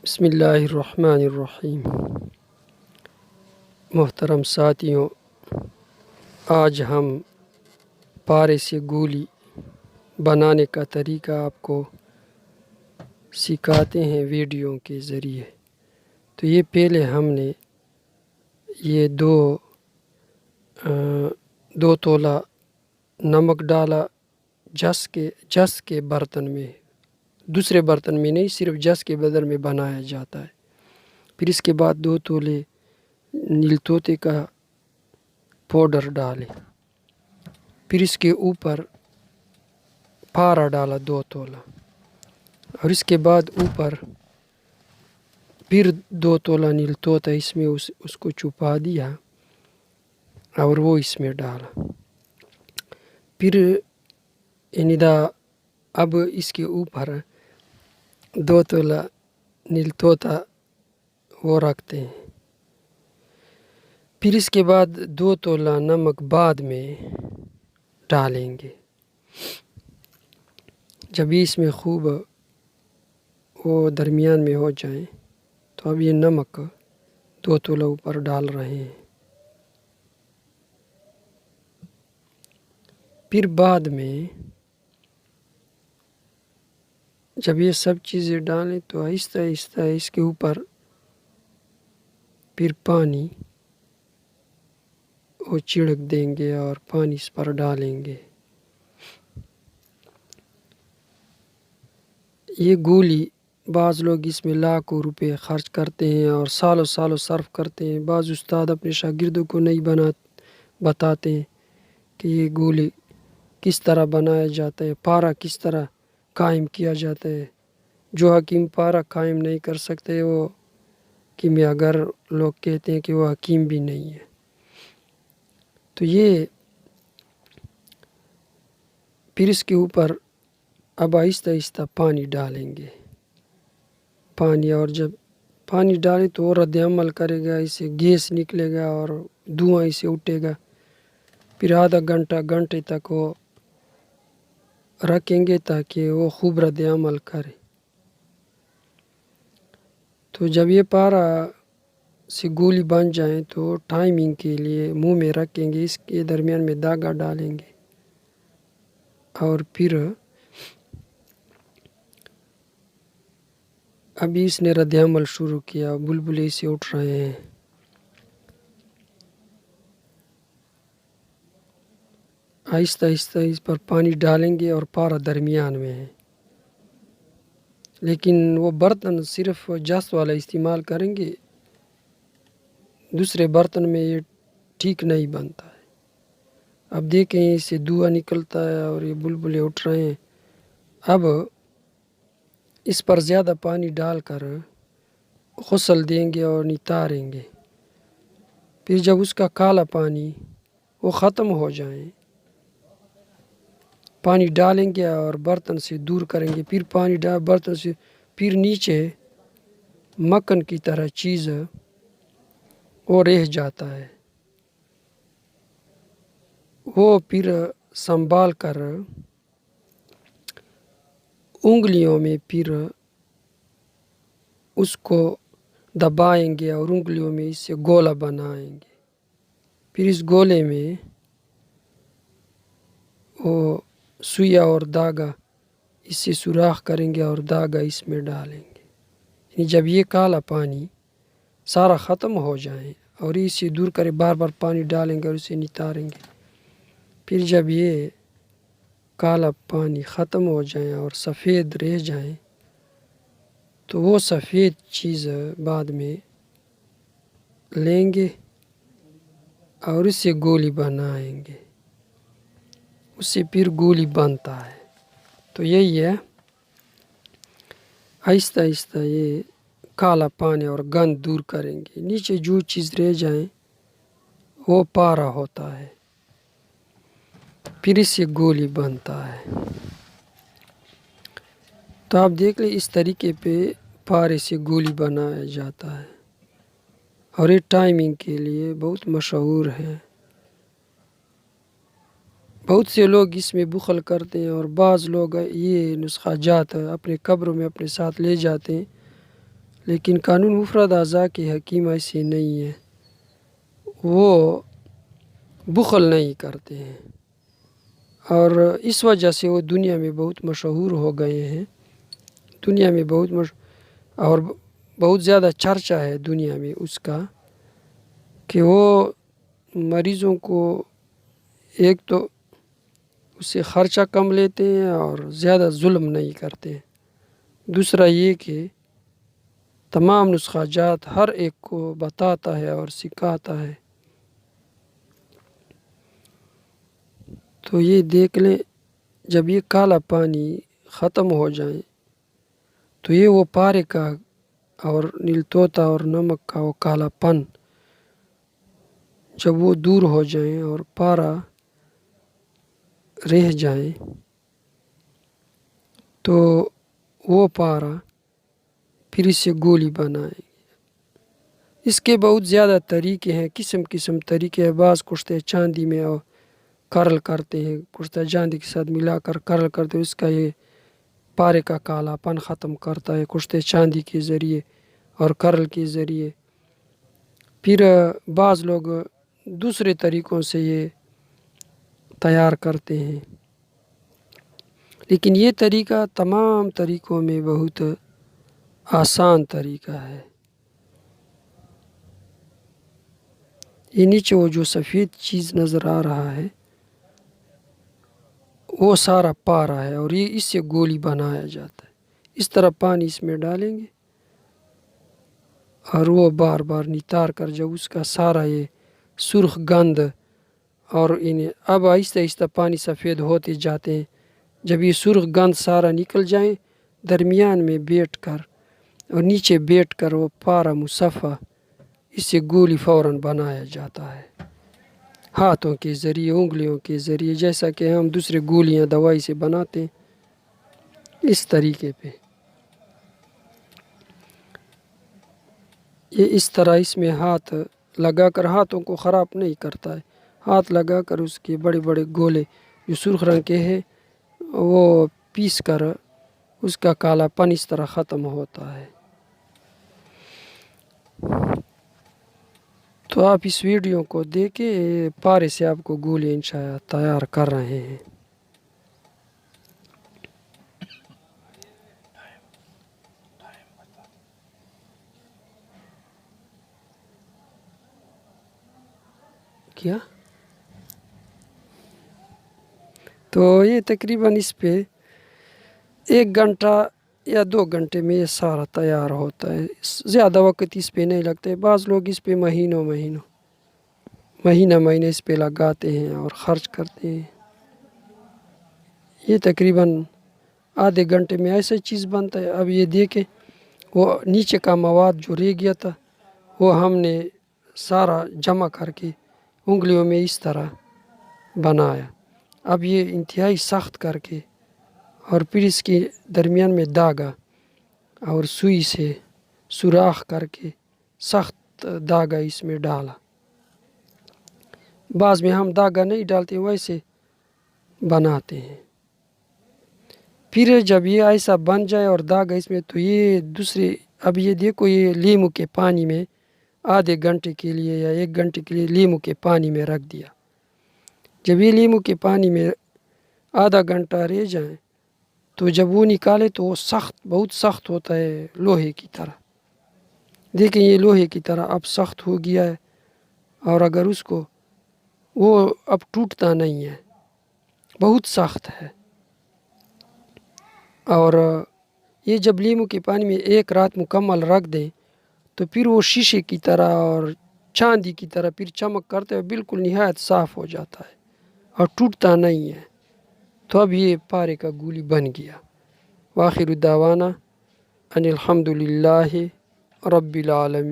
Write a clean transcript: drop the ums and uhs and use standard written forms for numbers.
بسم اللہ الرحمن الرحیم۔ محترم ساتھیوں، آج ہم پارے سے گولی بنانے کا طریقہ آپ کو سکھاتے ہیں ویڈیو کے ذریعے۔ تو یہ پہلے ہم نے یہ دو تولہ نمک ڈالا جس کے برتن میں، دوسرے برتن میں نہیں، صرف جس کے بدل میں بنایا جاتا ہے۔ پھر اس کے بعد 2 تولے نیل طوطے کا پاؤڈر ڈالے، پھر اس کے اوپر پارا ڈالا 2 تولہ، اور اس کے بعد اوپر پھر 2 تولہ نیل طوطا اس میں اس کو چھپا دیا اور وہ اس میں ڈالا۔ پھر اب اس کے اوپر 2 تولہ نیل طوطا وہ رکھتے ہیں۔ پھر اس کے بعد 2 تولہ نمک بعد میں ڈالیں گے۔ جب اس میں خوب وہ درمیان میں ہو جائیں تو اب یہ نمک 2 تولہ اوپر ڈال رہے ہیں۔ پھر بعد میں جب یہ سب چیزیں ڈالیں تو آہستہ آہستہ اس کے اوپر پھر پانی وہ چھڑک دیں گے اور پانی اس پر ڈالیں گے۔ یہ گولی بعض لوگ اس میں لاکھوں روپے خرچ کرتے ہیں اور سالوں سالوں صرف کرتے ہیں۔ بعض استاد اپنے شاگردوں کو نہیں بتاتے ہیں کہ یہ گولی کس طرح بنایا جاتا ہے، پارا کس طرح قائم کیا جاتا ہے۔ جو حکیم پارا قائم نہیں کر سکتے وہ کیمیاگر لوگ کہتے ہیں کہ وہ حکیم بھی نہیں ہے۔ تو یہ پھر اس کے اوپر اب آہستہ آہستہ پانی ڈالیں گے، اور جب پانی ڈالیں تو وہ رد عمل کرے گا، اسے گیس نکلے گا اور دھواں اسے اٹھے گا۔ پھر آدھا گھنٹے تک وہ رکھیں گے تاکہ وہ خوب رد عمل کرے۔ تو جب یہ پارا سے گولی بن جائیں تو ٹائمنگ کے لیے منہ میں رکھیں گے، اس کے درمیان میں دھاگا ڈالیں گے اور پھر ابھی اس نے رد عمل شروع کیا، بلبلے سے اٹھ رہے ہیں۔ آہستہ آہستہ اس پر پانی ڈالیں گے اور پارا درمیان میں ہے، لیکن وہ برتن صرف جس والا استعمال کریں گے، دوسرے برتن میں یہ ٹھیک نہیں بنتا ہے۔ اب دیکھیں اسے دھواں نکلتا ہے اور یہ بلبلے اٹھ رہے ہیں۔ اب اس پر زیادہ پانی ڈال کر غسل دیں گے اور نتاریں گے۔ پھر جب اس کا کالا پانی وہ ختم ہو جائیں، پانی ڈالیں گے اور برتن سے دور کریں گے۔ پھر پانی برتن سے پھر نیچے مکھن کی طرح چیز وہ رہ جاتا ہے، وہ پھر سنبھال کر انگلیوں میں پھر اس کو دبائیں گے اور انگلیوں میں اس سے گولا بنائیں گے۔ پھر اس گولے میں وہ سوئی اور دھاگا اس سے سوراخ کریں گے اور دھاگا اس میں ڈالیں گے۔ یعنی جب یہ کالا پانی سارا ختم ہو جائے اور اسے دور کرے، بار بار پانی ڈالیں گے اور اسے نتاریں گے۔ پھر جب یہ کالا پانی ختم ہو جائیں اور سفید رہ جائیں تو وہ سفید چیز بعد میں لیں گے اور اس سے گولی بنائیں گے، اس سے پھر گولی بنتا ہے۔ تو یہی ہے، آہستہ آہستہ یہ کالا پانی اور گند دور کریں گے، نیچے جو چیز رہ جائیں وہ پارا ہوتا ہے، پھر اس سے گولی بنتا ہے۔ تو آپ دیکھ لیں اس طریقے پہ پارے سے گولی بنایا جاتا ہے، اور یہ ٹائمنگ کے لیے بہت مشہور ہے۔ بہت سے لوگ اس میں بخل کرتے ہیں اور بعض لوگ یہ نسخہ جات اپنے قبروں میں اپنے ساتھ لے جاتے ہیں، لیکن قانون مفرد اعضاء کے حکیم ایسے نہیں ہیں، وہ بخل نہیں کرتے ہیں، اور اس وجہ سے وہ دنیا میں بہت مشہور ہو گئے ہیں، دنیا میں اور بہت زیادہ چرچا ہے دنیا میں اس کا، کہ وہ مریضوں کو ایک تو اس سے خرچہ کم لیتے ہیں اور زیادہ ظلم نہیں کرتے ہیں، دوسرا یہ کہ تمام نسخہ جات ہر ایک کو بتاتا ہے اور سکھاتا ہے۔ تو یہ دیکھ لیں، جب یہ کالا پانی ختم ہو جائے تو یہ وہ پارے کا اور نیل طوطا اور نمک کا وہ کالا پن جب وہ دور ہو جائیں اور پارا رہ جائیں تو وہ پارا پھر اسے گولی بنائیں۔ اس کے بہت زیادہ طریقے ہیں، قسم طریقے ہیں، بعض کشتے چاندی میں اور کرل کرتے ہیں، کشتہ چاندی کے ساتھ ملا کر کرل کرتے ہیں، اس کا یہ پارے کا کالا پن ختم کرتا ہے کشتے چاندی کے ذریعے اور کرل کے ذریعے۔ پھر بعض لوگ دوسرے طریقوں سے یہ تیار کرتے ہیں، لیکن یہ طریقہ تمام طریقوں میں بہت آسان طریقہ ہے۔ یہ نیچے وہ جو سفید چیز نظر آ رہا ہے وہ سارا پارا ہے، اور یہ اس سے گولی بنایا جاتا ہے۔ اس طرح پانی اس میں ڈالیں گے اور وہ بار بار نتار کر جب اس کا سارا یہ سرخ گند اور اب آہستہ آہستہ پانی سفید ہوتے جاتے ہیں، جب یہ سرخ گند سارا نکل جائیں درمیان میں بیٹھ کر اور نیچے بیٹھ کر وہ پارا مصفہ اس سے گولی فوراً بنایا جاتا ہے، ہاتھوں کے ذریعے، انگلیوں کے ذریعے، جیسا کہ ہم دوسرے گولیاں دوائی سے بناتے ہیں اس طریقے پہ۔ یہ اس طرح اس میں ہاتھ لگا کر ہاتھوں کو خراب نہیں کرتا ہے، ہاتھ لگا کر اس کے بڑے بڑے گولے جو سرخ رنگ کے ہیں وہ پیس کر اس کا کالا پن اس طرح ختم ہوتا ہے۔ تو آپ اس ویڈیو کو دیکھیں، پارے سے آپ کو گولے انشاءاللہ تیار کر رہے ہیں۔ کیا؟ تو یہ تقریباً اس پہ 1 گھنٹہ یا 2 گھنٹے میں یہ سارا تیار ہوتا ہے، زیادہ وقت اس پہ نہیں لگتا ہے۔ بعض لوگ اس پہ مہینہ اس پہ لگاتے ہیں اور خرچ کرتے ہیں۔ یہ تقریباً آدھے گھنٹے میں ایسا چیز بنتا ہے۔ اب یہ دیکھیں، وہ نیچے کا مواد جو رہ گیا تھا وہ ہم نے سارا جمع کر کے انگلیوں میں اس طرح بنایا۔ اب یہ انتہائی سخت کر کے اور پھر اس کے درمیان میں داغا اور سوئی سے سوراخ کر کے سخت داغا اس میں ڈالا۔ بعض میں ہم داغا نہیں ڈالتے، ویسے بناتے ہیں۔ پھر جب یہ ایسا بن جائے اور داغا اس میں، تو یہ دوسرے، اب یہ دیکھو، یہ لیمو کے پانی میں آدھے گھنٹے کے لیے یا 1 گھنٹے کے لیے لیمو کے پانی میں رکھ دیا۔ جب یہ لیمو کے پانی میں آدھا گھنٹہ رہ جائیں تو جب وہ نکالے تو وہ بہت سخت ہوتا ہے، لوہے کی طرح۔ دیکھیں یہ لوہے کی طرح اب سخت ہو گیا ہے، اور اگر اس کو وہ اب ٹوٹتا نہیں ہے، بہت سخت ہے۔ اور یہ جب لیمو کے پانی میں 1 رات مکمل رکھ دیں تو پھر وہ شیشے کی طرح اور چاندی کی طرح پھر چمک کرتے ہوئے بالکل نہایت صاف ہو جاتا ہے اور ٹوٹتا نہیں ہے۔ تو اب یہ پارے کا گولی بن گیا۔ وآخر دعوانا ان الحمد للہ رب العالمین۔